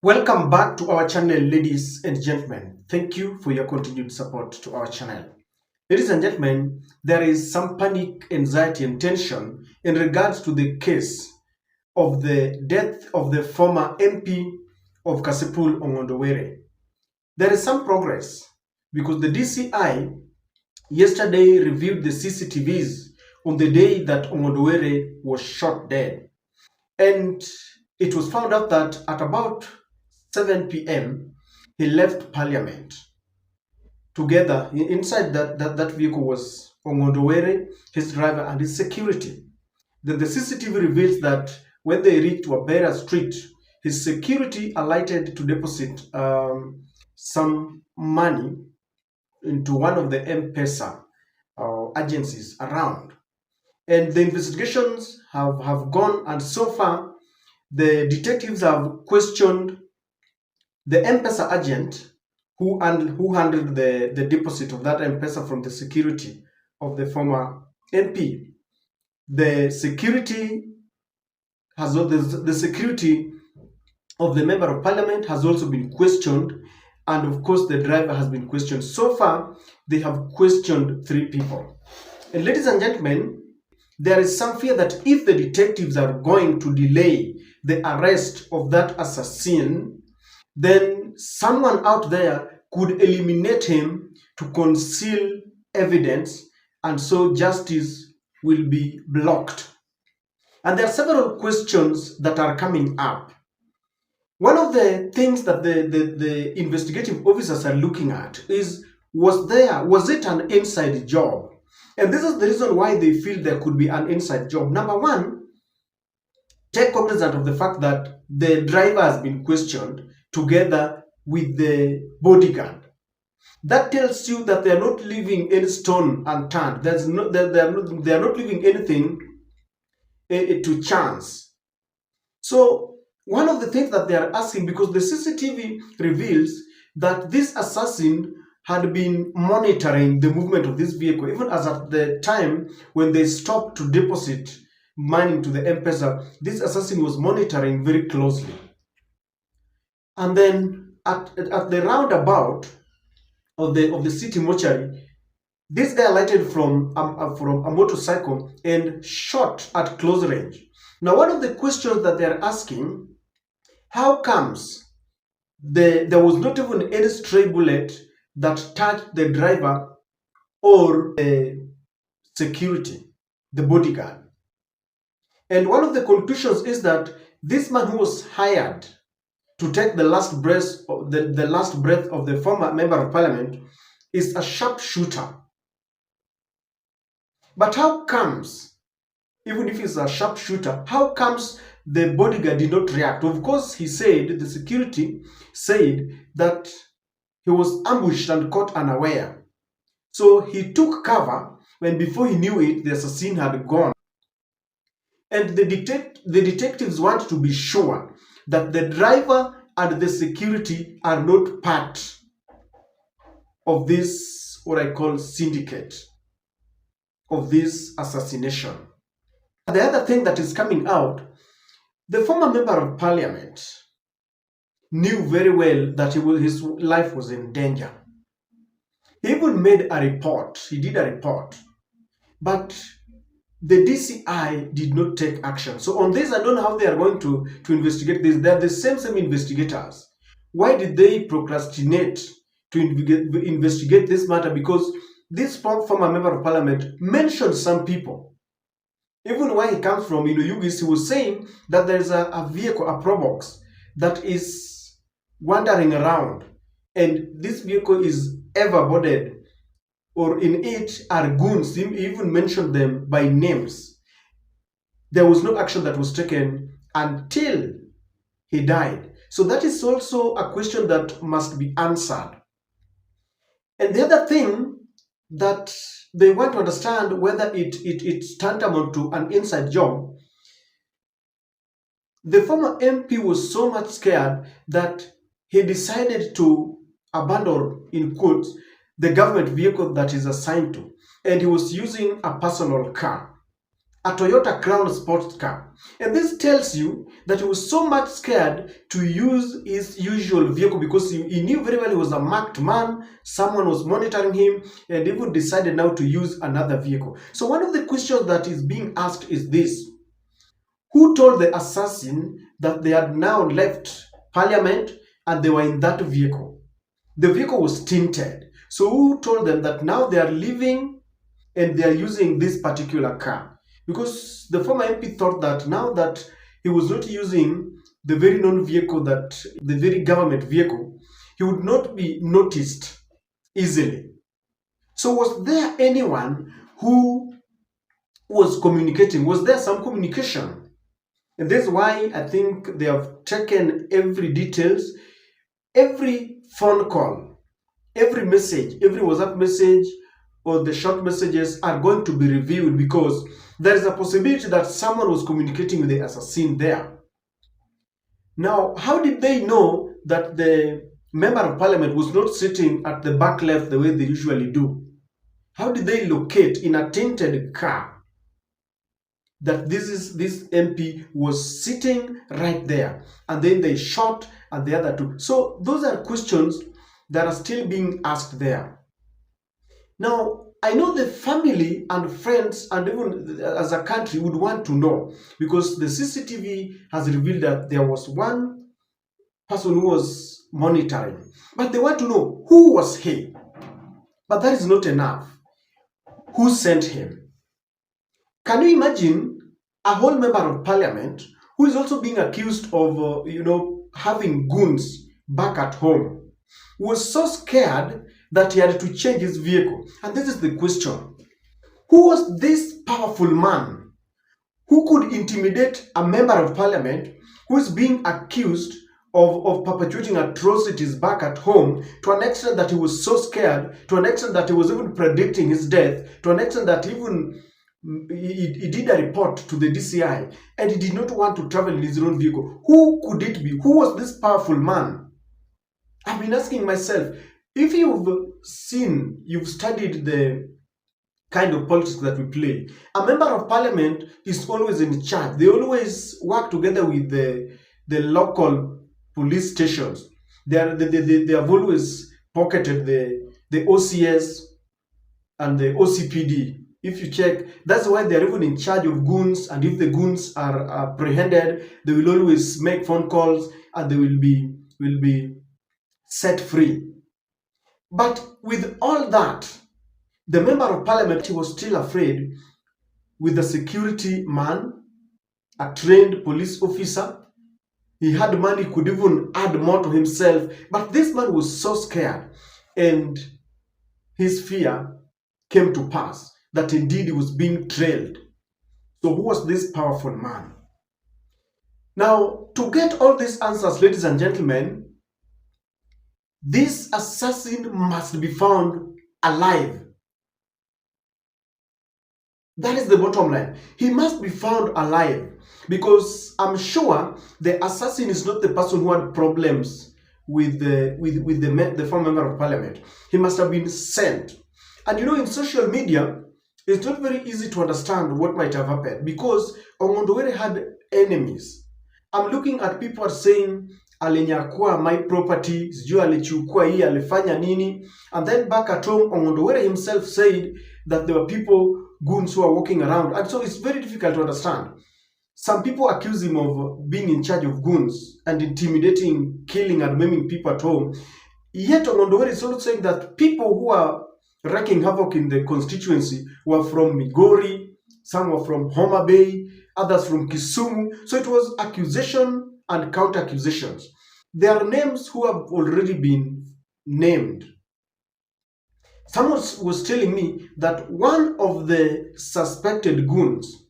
Welcome back to our channel, ladies and gentlemen. Thank you for your continued support to our channel. Ladies and gentlemen, there is some panic, anxiety, and tension in regards to the case of the death of the former MP of Kasipul, Ongondo. There is some progress because the DCI yesterday reviewed the CCTVs on the day that Ongondo was shot dead. And it was found out that at about 7 p.m., he left Parliament. Together, inside that vehicle was Ongondo, his driver, and his security. The CCTV reveals that when they reached Wabera Street, his security alighted to deposit some money into one of the MPESA agencies around. And the investigations have gone, and so far, the detectives have questioned the M-Pesa agent who handled the deposit of that M-Pesa from the security of the former MP. The security the security of the member of parliament has also been questioned, and of course the driver has been questioned. So far, they have questioned 3 people. And ladies and gentlemen, there is some fear that if the detectives are going to delay the arrest of that assassin, then someone out there could eliminate him to conceal evidence, and so justice will be blocked. And there are several questions that are coming up. One of the things that the investigative officers are looking at is, was it an inside job? And this is the reason why they feel there could be an inside job. Number one, take cognizance of the fact that the driver has been questioned together with the bodyguard. That tells you that they are not leaving any stone unturned. They are not leaving anything to chance. So one of the things that they are asking, because the CCTV reveals that this assassin had been monitoring the movement of this vehicle, even as at the time when they stopped to deposit money into the M-Pesa, this assassin was monitoring very closely. And then at the roundabout of the city mortuary, this guy alighted from a motorcycle and shot at close range. Now, one of the questions that they're asking, how comes there was not even any stray bullet that touched the driver or the security, the bodyguard? And one of the conclusions is that this man who was hired to take the last breath of the former member of parliament is a sharpshooter. But how comes, even if he's a sharpshooter, how comes the bodyguard did not react? Of course, the security said that he was ambushed and caught unaware. So he took cover, when before he knew it, the assassin had gone. And the detectives want to be sure that the driver and the security are not part of this, what I call, syndicate of this assassination. The other thing that is coming out, the former member of parliament knew very well that his life was in danger. He even made a report. He did a report. But the DCI did not take action. So on this, I don't know how they are going to investigate this. They are the same investigators. Why did they procrastinate to investigate this matter? Because this former member of parliament mentioned some people. Even where he comes from, Yugis, he was saying that there is a vehicle, a probox, that is wandering around. And this vehicle is ever boarded, or in it are goons. He even mentioned them by names. There was no action that was taken until he died. So that is also a question that must be answered. And the other thing that they want to understand, whether it's tantamount to an inside job. The former MP was so much scared that he decided to abandon, in quotes, the government vehicle that is assigned to, and he was using a personal car. a Toyota Crown sports car. And this tells you that he was so much scared to use his usual vehicle because he knew very well he was a marked man, someone was monitoring him, and even decided now to use another vehicle. So one of the questions that is being asked is this: who told the assassin that they had now left parliament and they were in that vehicle? The vehicle was tinted. So who told them that now they are leaving and they are using this particular car? Because the former MP thought that now that he was not using the very known vehicle, that the very government vehicle, he would not be noticed easily. So was there anyone who was communicating? Was there some communication? And that's why I think they have taken every details, every phone call, every message, every WhatsApp message, or the short messages are going to be reviewed, because there is a possibility that someone was communicating with the assassin there. Now, how did they know that the member of parliament was not sitting at the back left the way they usually do? How did they locate in a tinted car that this MP was sitting right there, and then they shot at the other two? So those are questions that are still being asked there. Now, I know the family and friends and even as a country would want to know, because the CCTV has revealed that there was one person who was monitoring, but they want to know who was he. But that is not enough. Who sent him? Can you imagine a whole member of parliament who is also being accused of, having goons back at home, was so scared that he had to change his vehicle? And this is the question: who was this powerful man who could intimidate a member of parliament who is being accused of perpetuating atrocities back at home, to an extent that he was so scared, to an extent that he was even predicting his death, to an extent that even he did a report to the DCI, and he did not want to travel in his own vehicle? Who could it be? Who was this powerful man? I've been asking myself. If you've studied the kind of politics that we play, a member of parliament is always in charge. They always work together with the local police stations. They have always pocketed the OCS and the OCPD. If you check, that's why they're even in charge of goons, and if the goons are apprehended, they will always make phone calls and they will be set free. But with all that, the member of parliament, he was still afraid with a security man, a trained police officer. He had money, could even add more to himself. But this man was so scared, and his fear came to pass, that indeed he was being trailed. So who was this powerful man? Now, to get all these answers, ladies and gentlemen, this assassin must be found alive. That is the bottom line. He must be found alive, because I'm sure the assassin is not the person who had problems with the former member of parliament. He must have been sent. And in social media, it's not very easy to understand what might have happened, because Ongondo had enemies. I'm looking at people saying, alinyakua my property, sijui alichukua hii, alifanya nini. And then back at home, Ongondo himself said that there were people, goons, who are walking around. And so it's very difficult to understand. Some people accuse him of being in charge of goons and intimidating, killing, and maiming people at home. Yet Ongondo is also saying that people who are wreaking havoc in the constituency were from Migori, some were from Homa Bay, others from Kisumu. So it was accusation and counter-accusations. There are names who have already been named. Someone was telling me that one of the suspected goons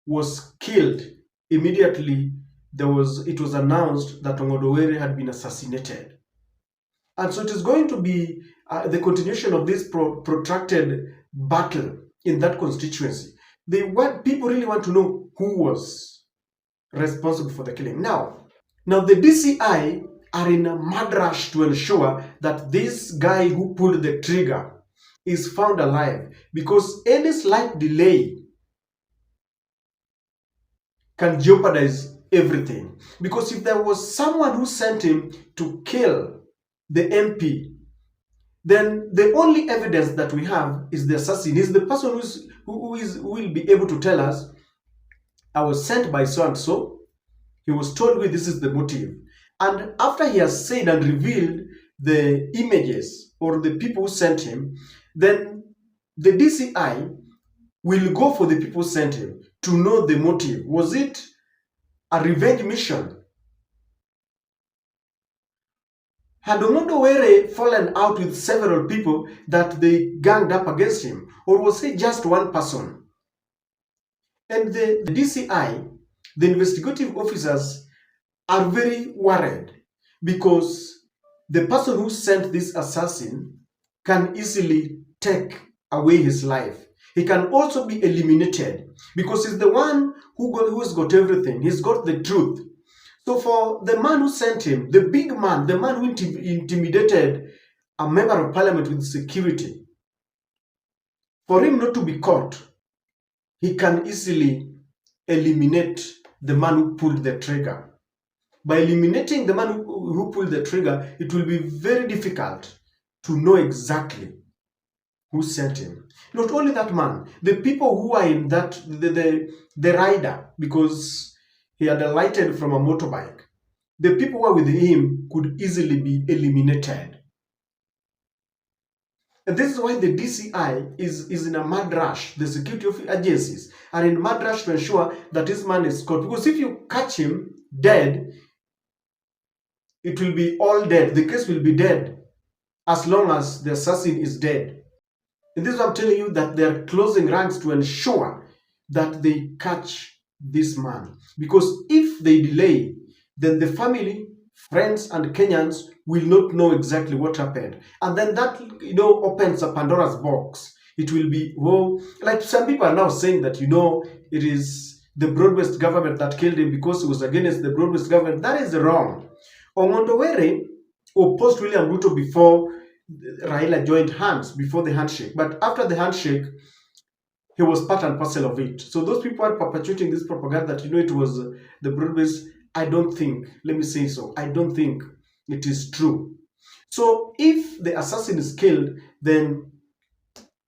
was killed immediately. It was announced that Ongondo had been assassinated. And so it is going to be the continuation of this protracted battle in that constituency. People really want to know who was responsible for the killing. Now the DCI are in a mad rush to ensure that this guy who pulled the trigger is found alive, because any slight delay can jeopardize everything. Because if there was someone who sent him to kill the MP, then the only evidence that we have is the assassin. Is the person who will be able to tell us, I was sent by so and so. He was told me this is the motive. And after he has said and revealed the images or the people who sent him, then the DCI will go for the people who sent him to know the motive. Was it a revenge mission? Had Ongondo Were fallen out with several people that they ganged up against him? Or was he just one person? And the DCI, the investigative officers, are very worried because the person who sent this assassin can easily take away his life. He can also be eliminated because he's the one who's got everything. He's got the truth. So for the man who sent him, the big man, the man who intimidated a member of parliament with security, for him not to be caught, he can easily eliminate the man who pulled the trigger. By eliminating the man who pulled the trigger, it will be very difficult to know exactly who sent him. Not only that man, the people who are in that, the rider, because he had alighted from a motorbike, the people who are with him could easily be eliminated. And this is why the DCI is in a mad rush. The security agencies are in mad rush to ensure that this man is caught. Because if you catch him dead, it will be all dead. The case will be dead as long as the assassin is dead. And this is what I'm telling you, that they are closing ranks to ensure that they catch this man. Because if they delay, then the family, friends, and Kenyans will not know exactly what happened. And then that, opens a Pandora's box. It will be, like some people are now saying that, it is the broad-based government that killed him because he was against the broad-based government. That is wrong. Ongondo Were opposed William Ruto before Raila joined hands, before the handshake. But after the handshake, he was part and parcel of it. So those people are perpetuating this propaganda that, it was the broad-based. I don't think, let me say so, I don't think it is true. So if the assassin is killed, then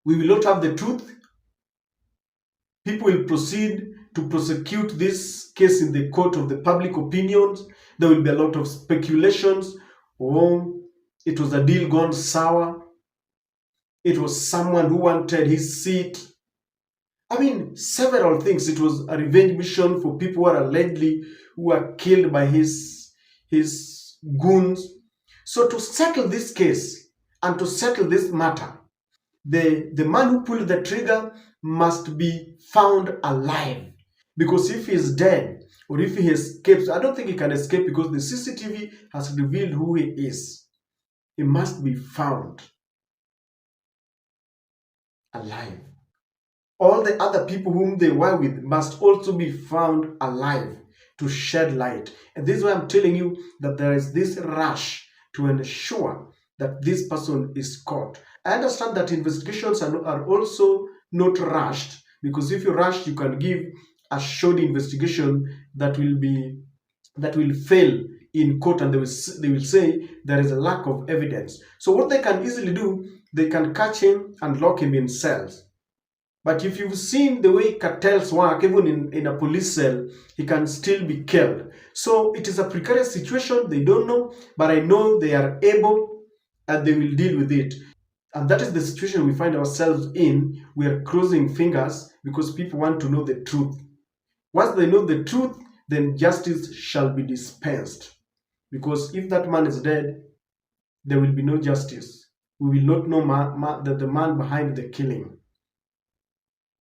we will not have the truth. People will proceed to prosecute this case in the court of the public opinions. There will be a lot of speculations. Oh, it was a deal gone sour. It was someone who wanted his seat. I mean, several things. It was a revenge mission for people who were killed by his goons. So to settle this case and to settle this matter, the man who pulled the trigger must be found alive. Because if he's dead or if he escapes, I don't think he can escape because the CCTV has revealed who he is. He must be found alive. All the other people whom they were with must also be found alive to shed light. And this is why I'm telling you that there is this rush to ensure that this person is caught. I understand that investigations are also not rushed, because if you rush, you can give a shoddy investigation that will fail in court, and they will say there is a lack of evidence. So what they can easily do, they can catch him and lock him in cells. But if you've seen the way cartels work, even in a police cell, he can still be killed. So it is a precarious situation. They don't know, but I know they are able and they will deal with it. And that is the situation we find ourselves in. We are crossing fingers because people want to know the truth. Once they know the truth, then justice shall be dispensed. Because if that man is dead, there will be no justice. We will not know the man behind the killing.